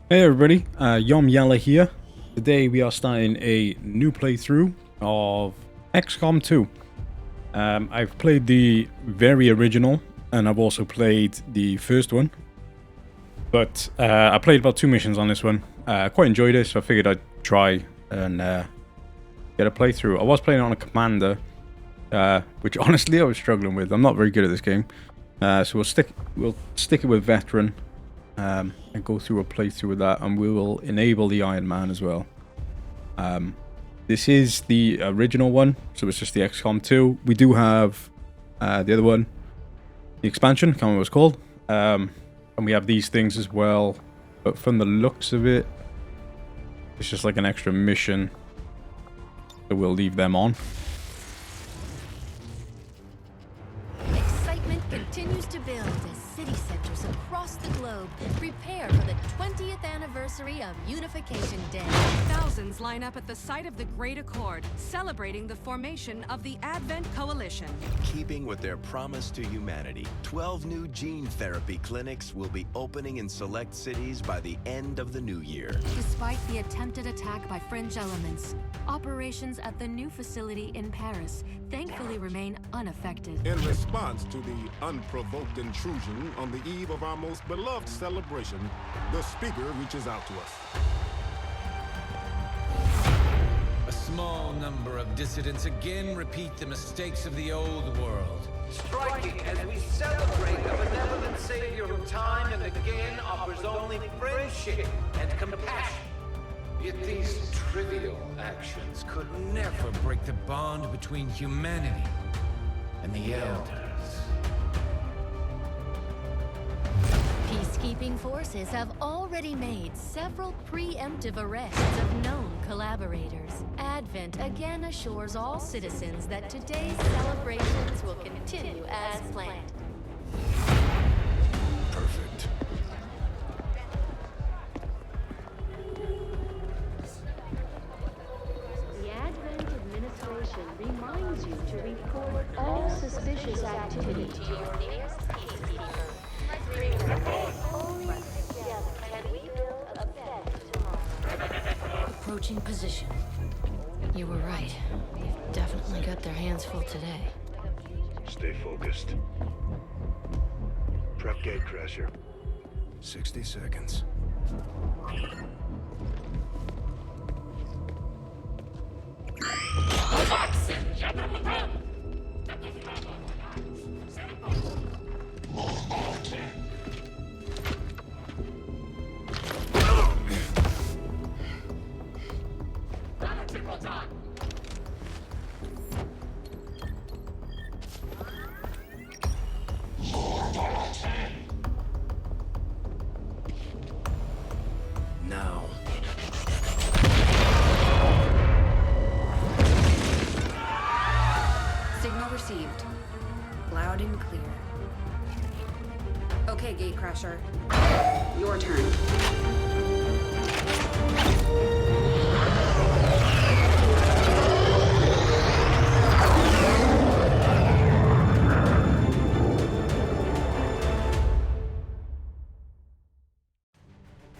Hey everybody, Yo Yella here. Today we are starting a new playthrough of XCOM 2. I've played the very original, and I've also played the first one. But I played about 2 missions on this one. Quite enjoyed it, so I figured I'd try and get a playthrough. I was playing on a commander, which honestly I was struggling with. I'm not very good at this game, so we'll stick it with veteran. And go through a playthrough with that, and we will enable the Ironman as well. This is the original one, so it's just the XCOM 2. We do have the other one, the expansion, I can't remember what it's called. And we have these things as well, but from the looks of it, it's just like an extra mission, so we'll leave them on. Excitement continues to build as city centers across the globe prepare for the 20th anniversary of Unification Day. Thousands line up at the site of the Great Accord, celebrating the formation of the Advent Coalition. Keeping with their promise to humanity, 12 new gene therapy clinics will be opening in select cities by the end of the new year. Despite the attempted attack by fringe elements, operations at the new facility in Paris thankfully remain unaffected. In response to the unprovoked intrusion on the eve of our most beloved celebration, the speaker reaches out to us. A small number of dissidents again repeat the mistakes of the old world. Striking as we celebrate a benevolent savior who time and again offers only friendship and compassion. Yet these trivial actions could never break the bond between humanity and the Elders. Peacekeeping forces have already made several preemptive arrests of known collaborators. Advent again assures all citizens that today's celebrations will continue as planned. Perfect. The Advent administration reminds you to report all suspicious activity to your nearest peacekeeper. Only together can we build a better tomorrow. Approaching position. You were right. They've definitely got their hands full today. Stay focused. Prep gate crasher. 60 seconds. Now. Signal received. Loud and clear. Okay, Gatecrasher. Your turn.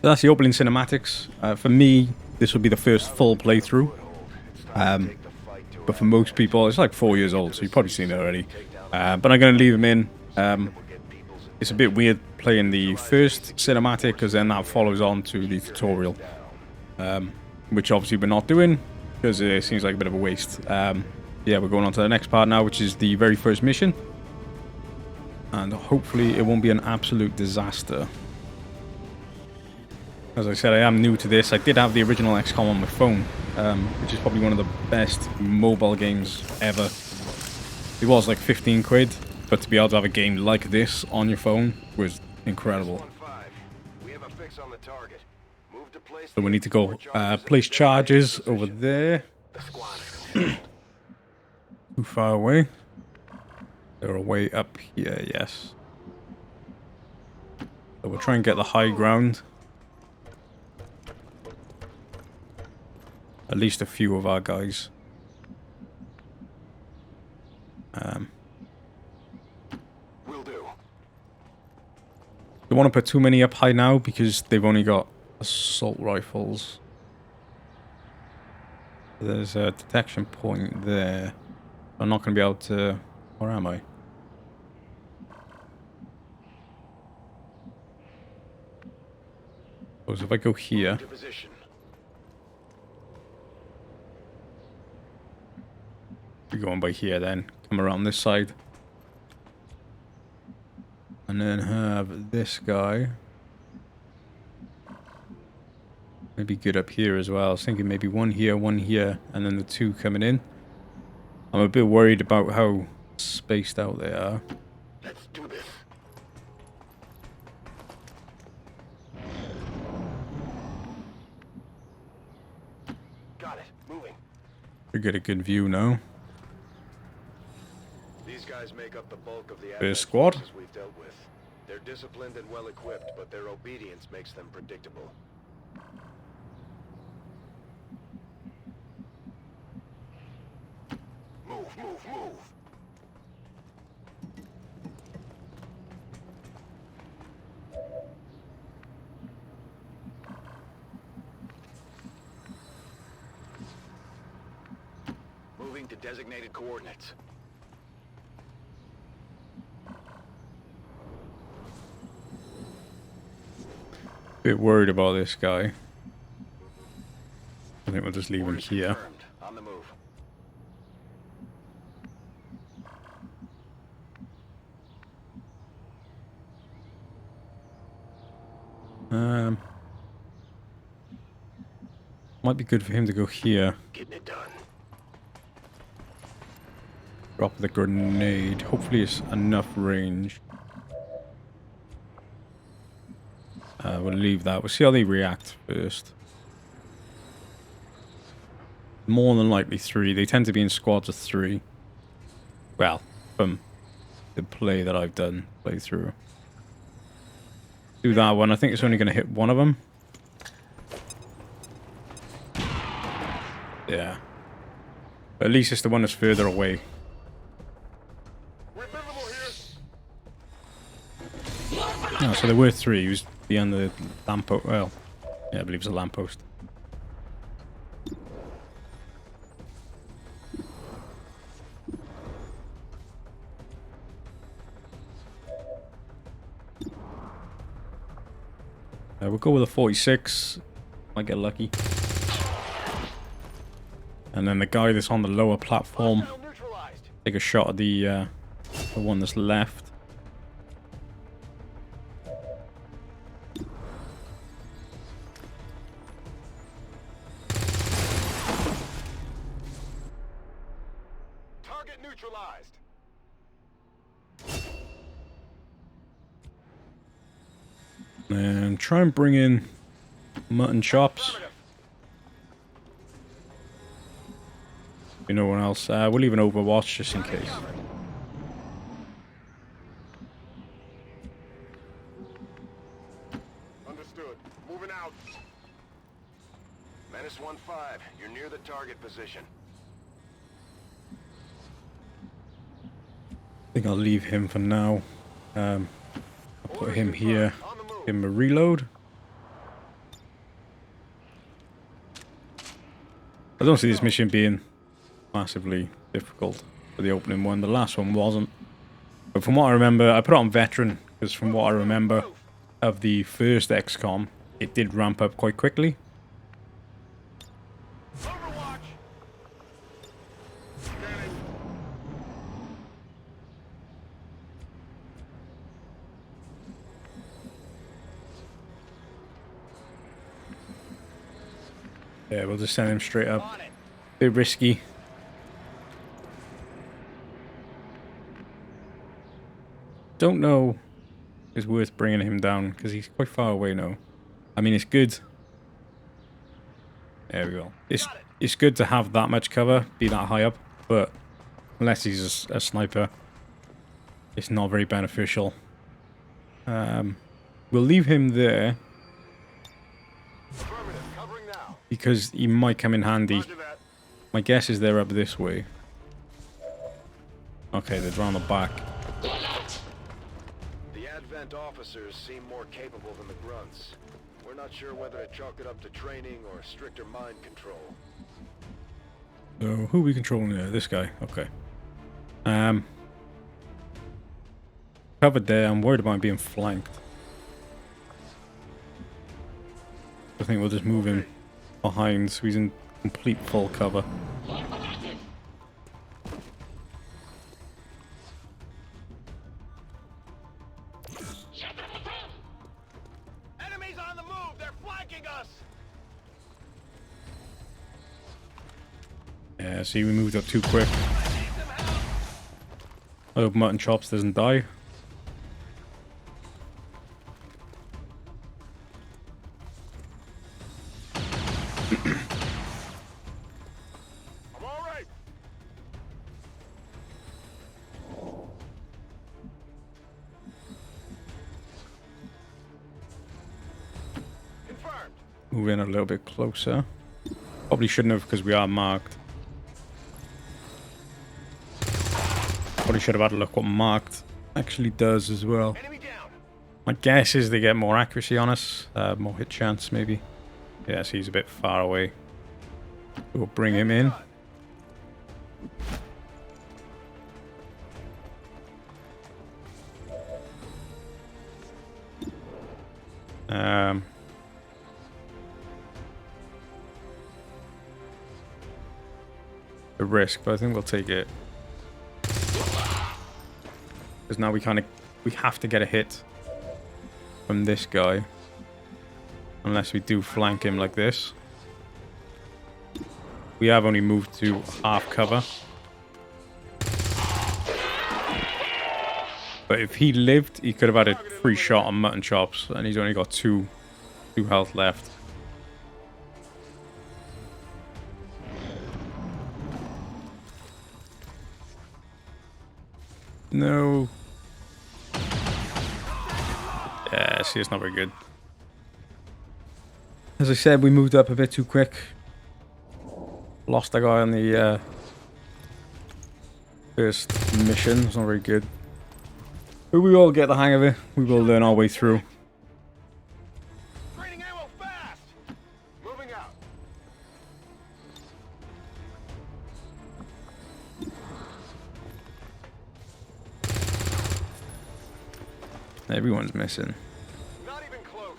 That's the opening cinematics. For me, this will be the first full playthrough. But for most people, it's like 4 years old, so you've probably seen it already. But I'm going to leave them in. It's a bit weird playing the first cinematic, because then that follows on to the tutorial. Which obviously we're not doing, because it seems like a bit of a waste. Yeah, we're going on to the next part now, which is the very first mission. And hopefully it won't be an absolute disaster. As I said, I am new to this. I did have the original XCOM on my phone, which is probably one of the best mobile games ever. It was like 15 quid, but to be able to have a game like this on your phone was incredible. We have a fix on the target. Move to place So we need to go place charges over there. Too far away. They're way up here, yes. So we'll try and get the high ground. At least a few of our guys. Will do. Don't want to put too many up high now because they've only got assault rifles. There's a detection point there. I'm not going to be able to... Where am I? So if I go here... We're going by here then. Come around this side. And then have this guy. Maybe good up here as well. I was thinking maybe one here, and then the two coming in. I'm a bit worried about how spaced out they are. Let's do this. Got it. Moving. We get a good view now. These guys make up the bulk of the First squad. forces we've dealt with. They're disciplined and well equipped, but their obedience makes them predictable. Move, move, move! Moving to designated coordinates. Bit worried about this guy. I think we'll just leave him here. Confirmed. On the move. Might be good for him to go here. Getting it done. Drop the grenade. Hopefully it's enough range. We'll leave that. We'll see how they react first. More than likely 3. They tend to be in squads of 3. Well, from the play that I've done, playthrough. Do that one. I think it's only going to hit one of them. Yeah. But at least it's the one that's further away. No, so there were 3. He was beyond the lamppost. Well, yeah, I believe it's a lamppost. We'll go with a 46. Might get lucky. And then the guy that's on the lower platform, take a shot at the one that's left. Target neutralized. And try and bring in mutton chops. No one else. We'll leave an overwatch just in case. Understood. Moving out. Menace 1-5. You're near the target position. I think I'll leave him for now. I'll put him here. Give him a reload. I don't see this mission being massively difficult for the opening one. The last one wasn't. But from what I remember, I put it on veteran because from what I remember of the first XCOM, it did ramp up quite quickly. Yeah, we'll just send him straight up. Bit risky. Don't know if it's worth bringing him down because he's quite far away now. I mean, it's good. There we go. It's good to have that much cover, be that high up, but unless he's a sniper, it's not very beneficial. We'll leave him there because he might come in handy. My guess is they're up this way. Okay, they're around the back. The Advent officers seem more capable than the grunts. We're not sure whether to chalk it up to training or stricter mind control. So who are we controlling there? This guy. Okay. Covered there. I'm worried about being flanked. I think we'll just move him behind so he's in complete full cover. Enemies on the move! They're flanking us! Yeah, see, we moved up too quick. I hope Mutton Chops doesn't die. I'm all right. Confirmed. Move in a little bit closer. Probably shouldn't have because we are marked. Probably should have had a look what marked actually does as well. Enemy down. My guess is they get more accuracy on us. More hit chance maybe. Yes, he's a bit far away. We'll bring him in. A risk, but I think we'll take it. Because now we have to get a hit from this guy. Unless we do flank him like this. We have only moved to half cover. But if he lived, he could have had a free shot on Mutton Chops. And he's only got two health left. No. Yeah, see, it's not very good. As I said, we moved up a bit too quick. Lost a guy on the first mission. It's not very good. But we will get the hang of it. We will learn our way through. Training ammo fast. Moving out. Everyone's missing. Not even close.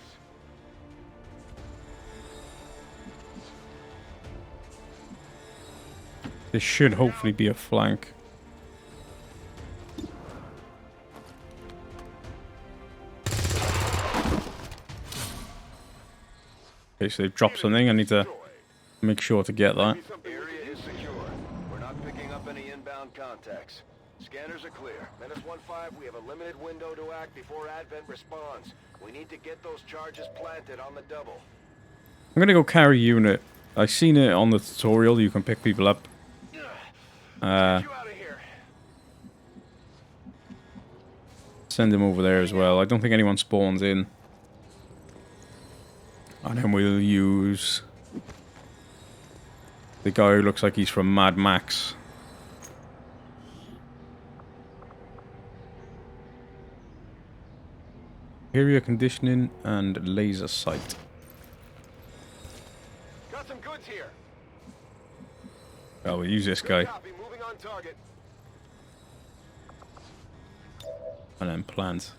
This should hopefully be a flank. Okay, so they've dropped something. I need to make sure to get that. Area is secure. We're not picking up any inbound contacts. Scanners are clear. Menace 1-5, we have a limited window to act before Advent responds. We need to get those charges planted on the double. I'm gonna go carry unit. I've seen it on the tutorial. You can pick people up. Get you out of here. Send him over there as well. I don't think anyone spawns in. And then we'll use the guy who looks like he's from Mad Max. Interior conditioning and laser sight. Got some goods here. Oh, we'll use this guy. Copy, moving on target. And then plant.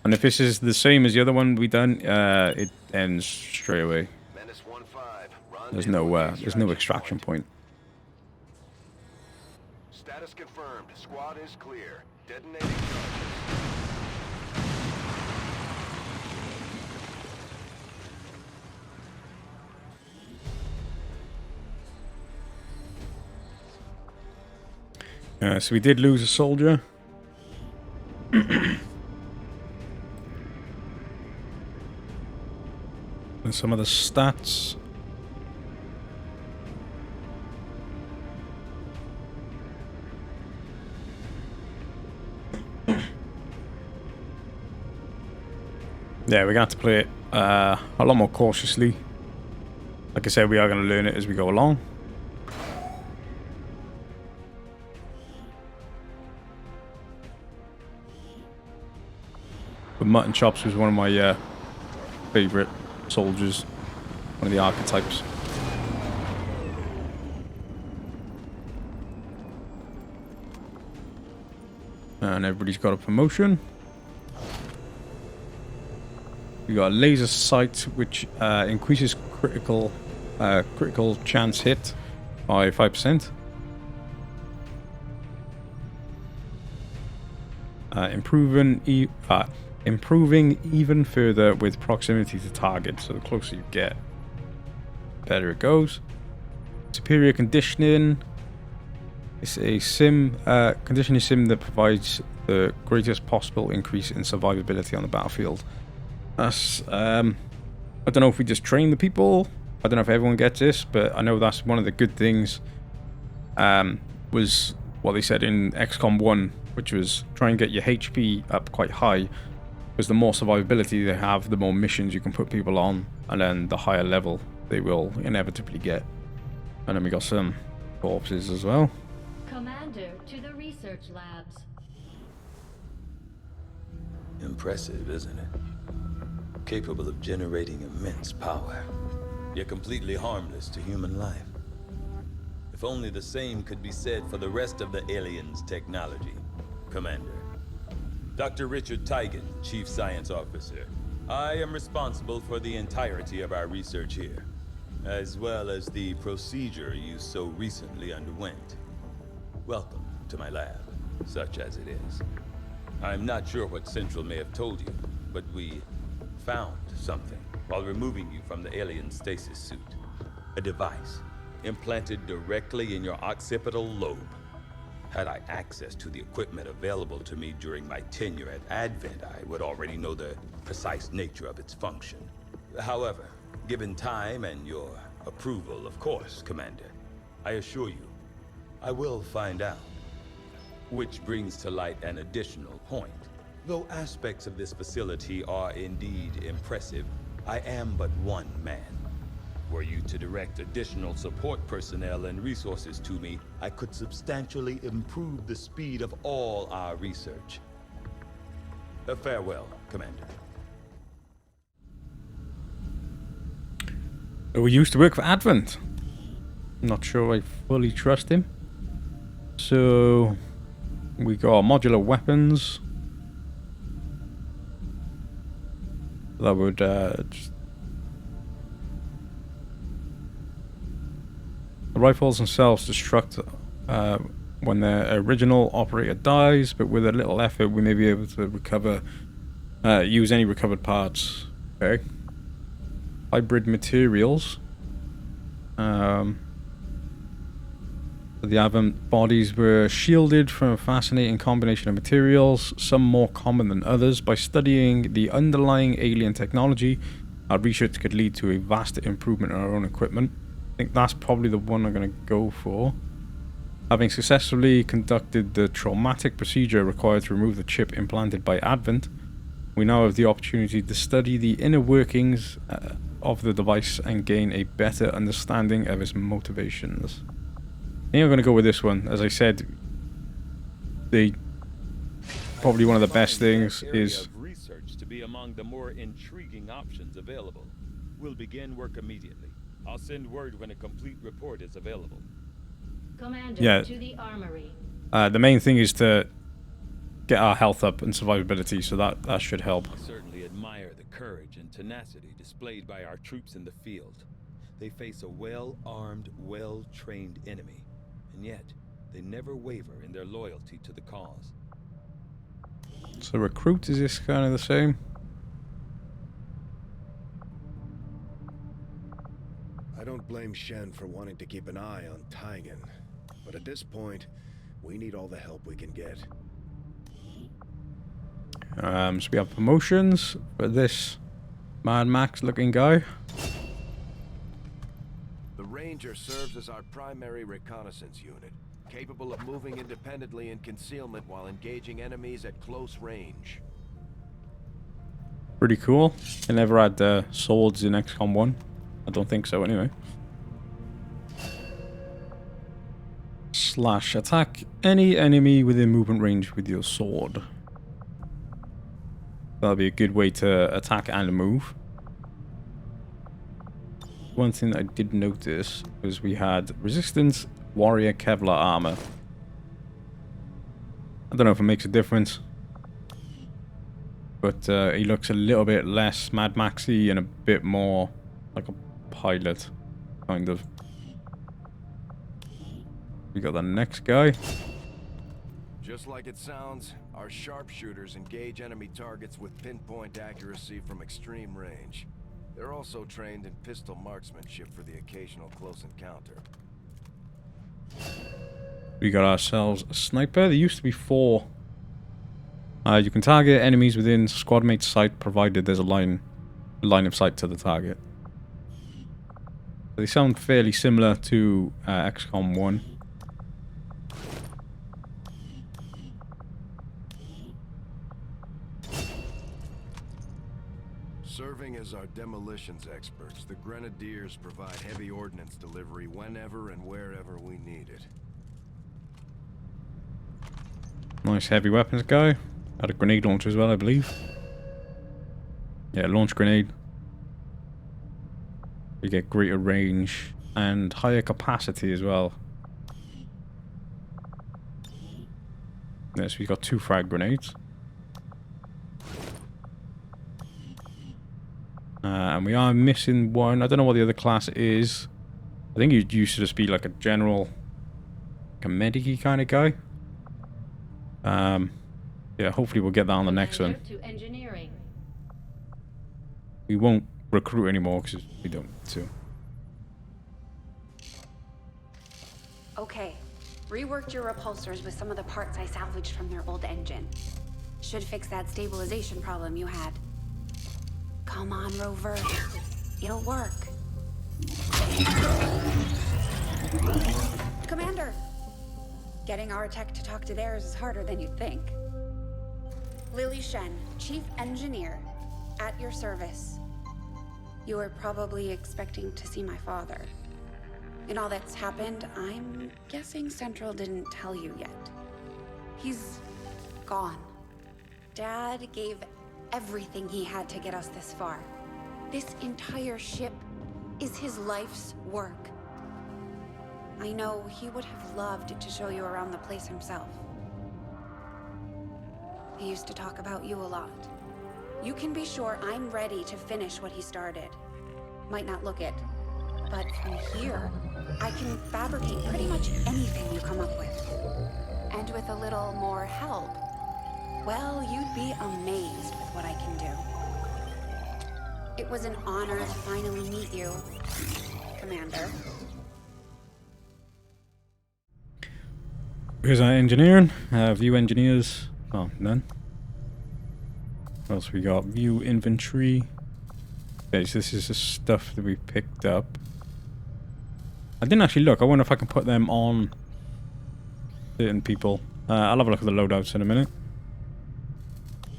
And if this is the same as the other one we done, it ends straight away. Menace 1-5. There's no extraction point. Status confirmed. Squad is clear. Detonating charges. So we did lose a soldier. And some of the stats. Yeah, we're going to have to play it a lot more cautiously. Like I said, we are going to learn it as we go along. But Mutton Chops was one of my favourite soldiers, one of the archetypes. And everybody's got a promotion. We got a laser sight, which increases critical chance hit by 5%. Improving even further with proximity to target. So the closer you get, better it goes. Superior conditioning. It's a conditioning sim that provides the greatest possible increase in survivability on the battlefield. That's I don't know if we just train the people. I don't know if everyone gets this, but I know that's one of the good things. Was what they said in XCOM 1, which was try and get your HP up quite high, because the more survivability they have, the more missions you can put people on, and then the higher level they will inevitably get. And then we got some corpses as well. Commander to the research labs. Impressive, isn't it? Capable of generating immense power, yet completely harmless to human life. If only the same could be said for the rest of the aliens' technology, Commander. Dr. Richard Tigan, Chief Science Officer. I am responsible for the entirety of our research here, as well as the procedure you so recently underwent. Welcome to my lab, such as it is. I'm not sure what Central may have told you, but we found something while removing you from the alien stasis suit. A device implanted directly in your occipital lobe. Had I access to the equipment available to me during my tenure at Advent, I would already know the precise nature of its function. However, given time and your approval, of course, Commander, I assure you, I will find out. Which brings to light an additional point. Though aspects of this facility are indeed impressive, I am but one man. Were you to direct additional support personnel and resources to me, I could substantially improve the speed of all our research. Farewell, Commander. We used to work for Advent. I'm not sure I fully trust him. So we got modular weapons. That would just... The rifles themselves destruct when their original operator dies, but with a little effort we may be able to recover, use any recovered parts. Okay. Hybrid materials. The Advent bodies were shielded from a fascinating combination of materials, some more common than others. By studying the underlying alien technology, our research could lead to a vast improvement in our own equipment. I think that's probably the one I'm going to go for. Having successfully conducted the traumatic procedure required to remove the chip implanted by Advent, we now have the opportunity to study the inner workings of the device and gain a better understanding of its motivations. I think I'm going to go with this one. As I said, probably one of the best things is research to be among the more intriguing options available. We'll begin work immediately. I'll send word when a complete report is available. Commander to the armory. The main thing is to get our health up and survivability, so that should help. I certainly admire the courage and tenacity displayed by our troops in the field. They face a well-armed, well-trained enemy, and yet they never waver in their loyalty to the cause. So recruit, is this kind of the same? I don't blame Shen for wanting to keep an eye on Tigan, but at this point, we need all the help we can get. So we have promotions for this Mad Max looking guy. The Ranger serves as our primary reconnaissance unit, capable of moving independently in concealment while engaging enemies at close range. Pretty cool. They never had swords in XCOM 1. I don't think so anyway. Slash attack any enemy within movement range with your sword. That'll be a good way to attack and move. one thing I did notice was we had Resistance Warrior Kevlar armor. I don't know if it makes a difference, but he looks a little bit less Mad Maxy and a bit more like a pilot, kind of. We got the next guy. Just like it sounds, our sharpshooters engage enemy targets with pinpoint accuracy from extreme range. They're also trained in pistol marksmanship for the occasional close encounter. We got ourselves a sniper. There used to be 4. You can target enemies within squad mate's sight, provided there's a line of sight to the target. They sound fairly similar to XCOM 1. Serving as our demolitions experts, the Grenadiers provide heavy ordnance delivery whenever and wherever we need it. Nice heavy weapons guy. Had a grenade launcher as well, I believe. Yeah, launch grenade. We get greater range and higher capacity as well. Yes, we got 2 frag grenades. And we are missing one. I don't know what the other class is. I think he used to just be like a general, like a medic-y kind of guy. Yeah, hopefully we'll get that on the next one. To engineering. We won't recruit anymore because we don't need to. Okay, reworked your repulsors with some of the parts I salvaged from their old engine. Should fix that stabilization problem you had. Come on, Rover. It'll work. Commander! Getting our tech to talk to theirs is harder than you'd think. Lily Shen, Chief Engineer, at your service. You were probably expecting to see my father. In all that's happened, I'm guessing Central didn't tell you yet. He's gone. Dad gave everything he had to get us this far. This entire ship is his life's work. I know he would have loved to show you around the place himself. He used to talk about you a lot. You can be sure I'm ready to finish what he started. Might not look it, but from here, I can fabricate pretty much anything you come up with. And with a little more help, well, you'd be amazed with what I can do. It was an honor to finally meet you, Commander. Here's our engineering. View engineers. Oh, none. What else we got? View inventory. Okay, so this is the stuff that we picked up. I didn't actually look. I wonder if I can put them on certain people. I'll have a look at the loadouts in a minute.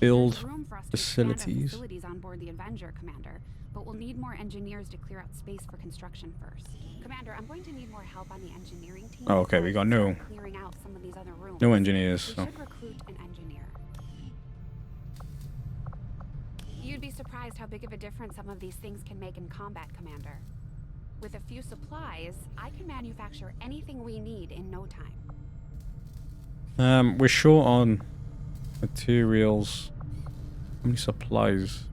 Build facilities. On board the Avenger, Commander, but we'll need more engineers to clear out space for construction first. Commander, I'm going to need more help on the engineering team. Oh, okay, we got no engineers. We should recruit an engineer. You'd be surprised how big of a difference some of these things can make in combat, Commander. With a few supplies, I can manufacture anything we need in no time. We're short on materials. How many supplies?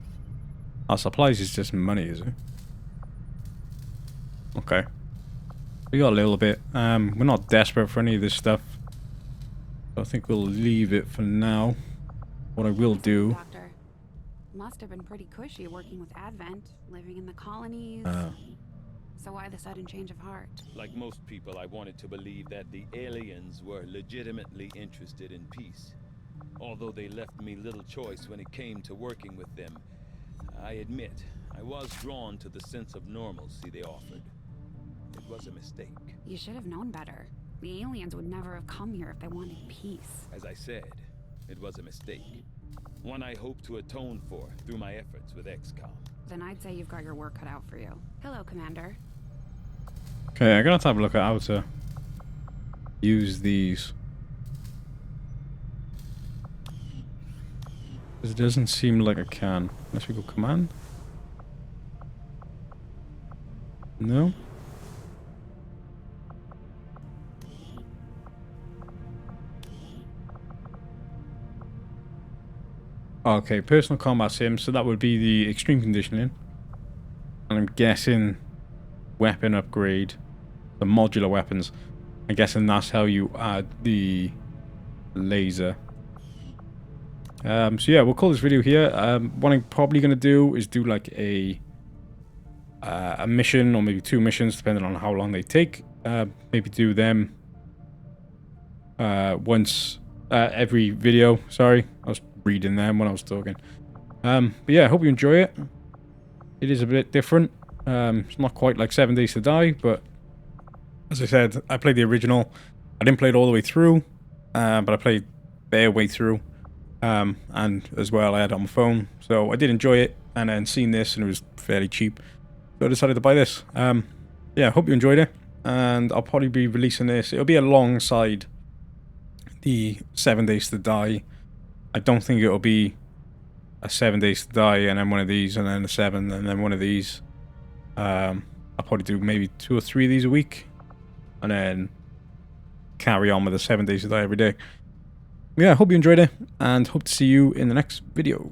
Our supplies is just money, is it? Okay. We got a little bit. We're not desperate for any of this stuff. So I think we'll leave it for now. What I will do... Doctor, must have been pretty cushy working with Advent, living in the colonies. So why the sudden change of heart? Like most people, I wanted to believe that the aliens were legitimately interested in peace. Although they left me little choice when it came to working with them, I admit I was drawn to the sense of normalcy they offered. It was a mistake. You should have known better. The aliens would never have come here if they wanted peace. As I said, it was a mistake. One I hope to atone for through my efforts with XCOM. Then I'd say you've got your work cut out for you. Hello, Commander. Okay, I'm gonna have to have a look at how to use these. It doesn't seem like I can. Unless we go command. No? Okay, personal combat sim, so that would be the extreme conditioning. And I'm guessing weapon upgrade, the modular weapons. I'm guessing that's how you add the laser. So yeah, we'll call this video here. What I'm probably going to do is do like a mission, or maybe 2 missions, depending on how long they take. Maybe do them once every video. Sorry, I was reading them when I was talking. But yeah, I hope you enjoy it. It is a bit different. It's not quite like 7 Days to Die, but as I said, I played the original. I didn't play it all the way through, but I played their way through. And as well, I had it on my phone, so I did enjoy it. And then seen this, and it was fairly cheap, so I decided to buy this. Yeah, I hope you enjoyed it, and I'll probably be releasing this. It'll be alongside the 7 Days to Die. I don't think it'll be a 7 Days to Die and then one of these, and then a 7, and then one of these. I'll probably do maybe 2 or 3 of these a week, and then carry on with the 7 Days to Die every day. Yeah, I hope you enjoyed it, and hope to see you in the next video.